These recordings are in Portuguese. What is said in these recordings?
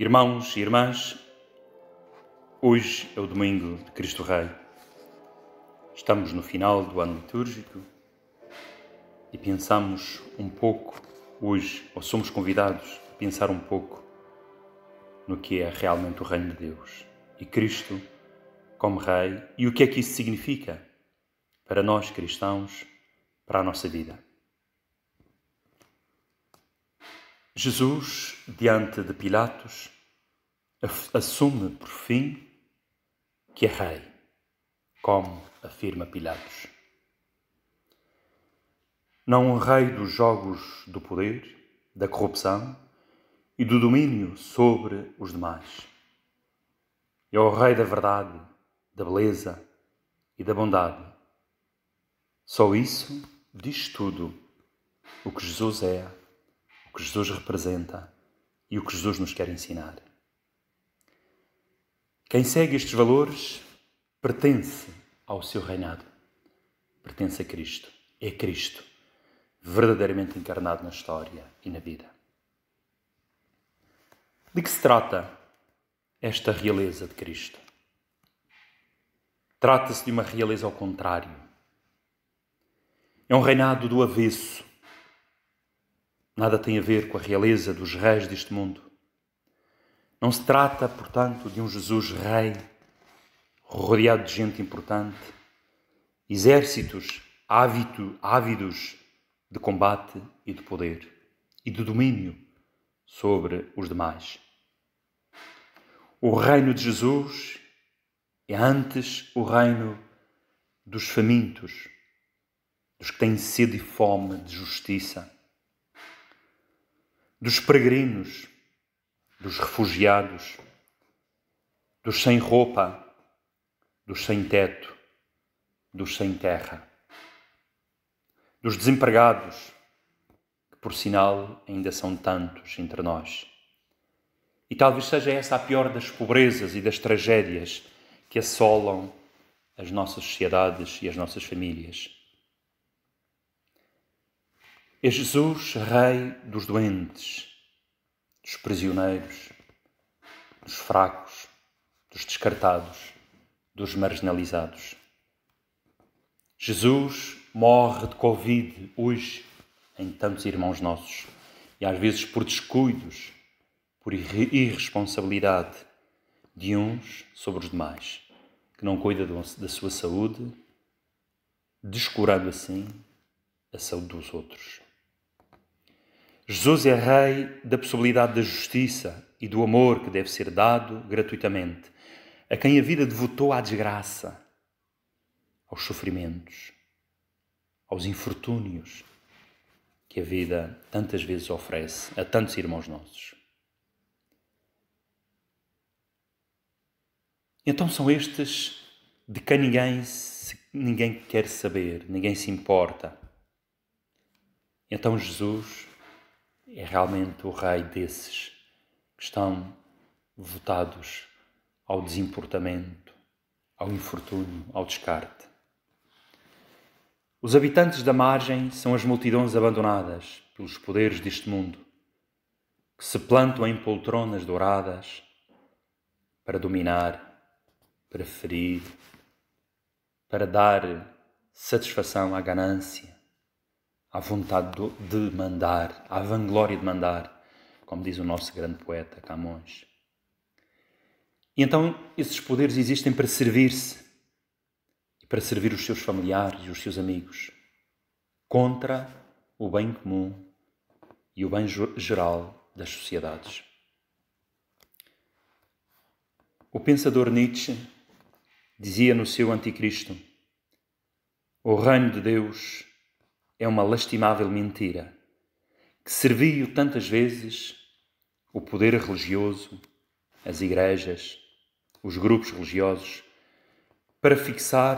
Irmãos e irmãs, hoje é o domingo de Cristo Rei. Estamos no final do ano litúrgico e pensamos um pouco hoje, ou somos convidados a pensar um pouco no que é realmente o Reino de Deus e Cristo como Rei e o que é que isso significa para nós cristãos, para a nossa vida. Jesus, diante de Pilatos, assume por fim que é Rei, como afirma Pilatos. Não um rei dos jogos do poder, da corrupção e do domínio sobre os demais. É o Rei da verdade, da beleza e da bondade. Só isso diz tudo o que Jesus é, o que Jesus representa e o que Jesus nos quer ensinar. Quem segue estes valores pertence ao seu reinado, pertence a Cristo, é Cristo, verdadeiramente encarnado na história e na vida. De que se trata esta realeza de Cristo? Trata-se de uma realeza ao contrário. É um reinado do avesso. Nada tem a ver com a realeza dos reis deste mundo. Não se trata, portanto, de um Jesus rei, rodeado de gente importante, exércitos ávidos de combate e de poder e de domínio sobre os demais. O reino de Jesus é antes o reino dos famintos, dos que têm sede e fome de justiça, dos peregrinos, dos refugiados, dos sem roupa, dos sem teto, dos sem terra, dos desempregados, que por sinal ainda são tantos entre nós. E talvez seja essa a pior das pobrezas e das tragédias que assolam as nossas sociedades e as nossas famílias. É Jesus, Rei dos doentes, dos prisioneiros, dos fracos, dos descartados, dos marginalizados. Jesus morre de Covid hoje em tantos irmãos nossos e às vezes por descuidos, por irresponsabilidade de uns sobre os demais, que não cuida da sua saúde, descurando assim a saúde dos outros. Jesus é Rei da possibilidade da justiça e do amor que deve ser dado gratuitamente a quem a vida devotou à desgraça, aos sofrimentos, aos infortúnios que a vida tantas vezes oferece a tantos irmãos nossos. Então são estes de quem ninguém quer saber, ninguém se importa. Então Jesus é realmente o Rei desses que estão votados ao desimportamento, ao infortúnio, ao descarte. Os habitantes da margem são as multidões abandonadas pelos poderes deste mundo, que se plantam em poltronas douradas para dominar, para ferir, para dar satisfação à ganância, à vontade de mandar, à vanglória de mandar, como diz o nosso grande poeta Camões. E então esses poderes existem para servir-se e para servir os seus familiares e os seus amigos, contra o bem comum e o bem geral das sociedades. O pensador Nietzsche dizia no seu Anticristo: o reino de Deus é uma lastimável mentira que serviu tantas vezes o poder religioso, as igrejas, os grupos religiosos, para fixar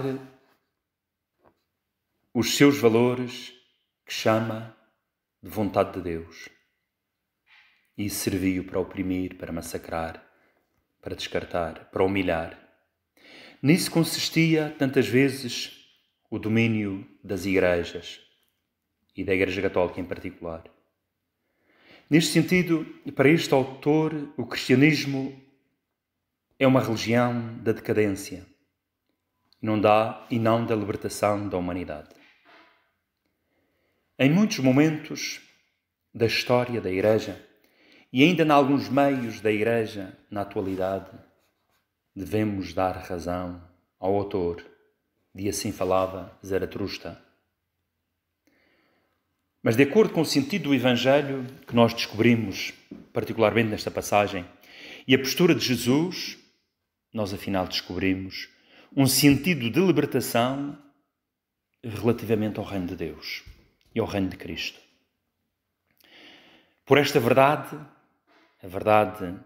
os seus valores que chama de vontade de Deus. E serviu para oprimir, para massacrar, para descartar, para humilhar. Nisso consistia, tantas vezes, o domínio das igrejas e da Igreja Católica em particular. Neste sentido, para este autor, o cristianismo é uma religião da decadência e não da libertação da humanidade. Em muitos momentos da história da Igreja e ainda em alguns meios da Igreja na atualidade, devemos dar razão ao autor de Assim Falava Zaratustra. Mas de acordo com o sentido do Evangelho que nós descobrimos, particularmente nesta passagem, e a postura de Jesus, nós afinal descobrimos um sentido de libertação relativamente ao reino de Deus e ao reino de Cristo. Por esta verdade, a verdade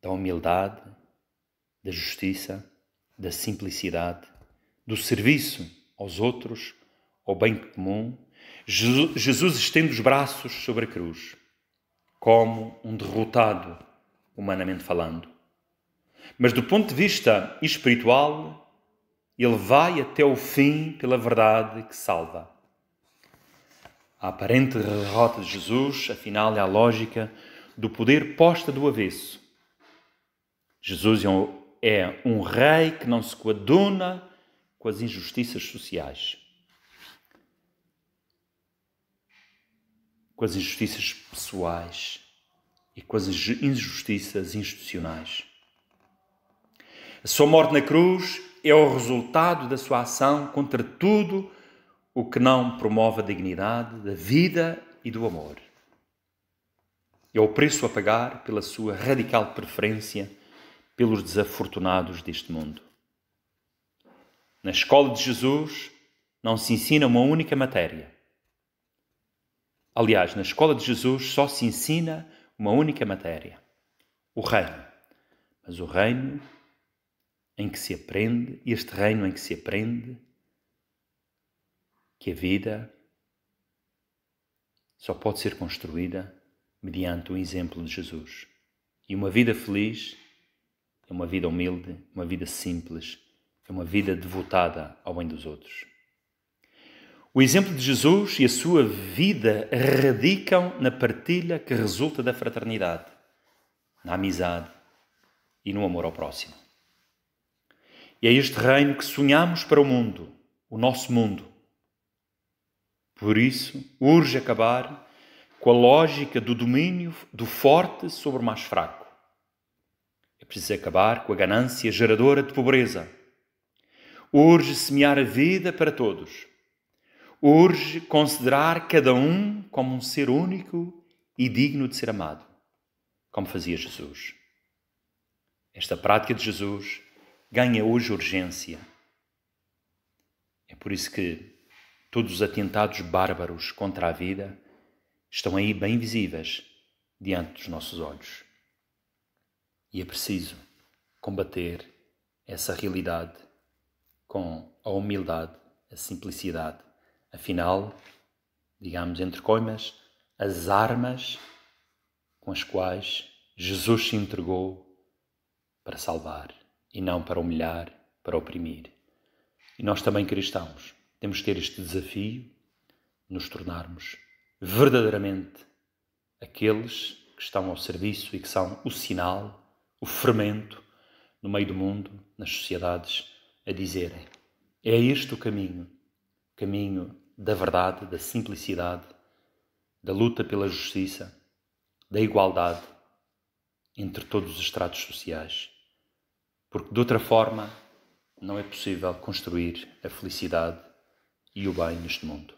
da humildade, da justiça, da simplicidade, do serviço aos outros, ao bem comum, Jesus estende os braços sobre a cruz, como um derrotado, humanamente falando. Mas do ponto de vista espiritual, ele vai até o fim pela verdade que salva. A aparente derrota de Jesus, afinal, é a lógica do poder posta do avesso. Jesus é um rei que não se coaduna com as injustiças sociais, com as injustiças pessoais e com as injustiças institucionais. A sua morte na cruz é o resultado da sua ação contra tudo o que não promove a dignidade da vida e do amor. É o preço a pagar pela sua radical preferência pelos desafortunados deste mundo. Na escola de Jesus não se ensina uma única matéria. Aliás, na escola de Jesus só se ensina uma única matéria: o reino. Mas o reino em que se aprende, este reino em que se aprende que a vida só pode ser construída mediante o exemplo de Jesus. E uma vida feliz é uma vida humilde, uma vida simples, é uma vida devotada ao bem dos outros. O exemplo de Jesus e a sua vida radicam na partilha que resulta da fraternidade, na amizade e no amor ao próximo. E é este reino que sonhamos para o mundo, o nosso mundo. Por isso, urge acabar com a lógica do domínio do forte sobre o mais fraco. É preciso acabar com a ganância geradora de pobreza. Urge semear a vida para todos. Urge considerar cada um como um ser único e digno de ser amado, como fazia Jesus. Esta prática de Jesus ganha hoje urgência. É por isso que todos os atentados bárbaros contra a vida estão aí bem visíveis diante dos nossos olhos. E é preciso combater essa realidade com a humildade, a simplicidade. Afinal, digamos entre coimas, as armas com as quais Jesus se entregou para salvar e não para humilhar, para oprimir. E nós também, cristãos, temos que ter este desafio de nos tornarmos verdadeiramente aqueles que estão ao serviço e que são o sinal, o fermento no meio do mundo, nas sociedades, a dizerem: é este o caminho da verdade, da simplicidade, da luta pela justiça, da igualdade entre todos os estratos sociais. Porque de outra forma não é possível construir a felicidade e o bem neste mundo.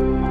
Amém.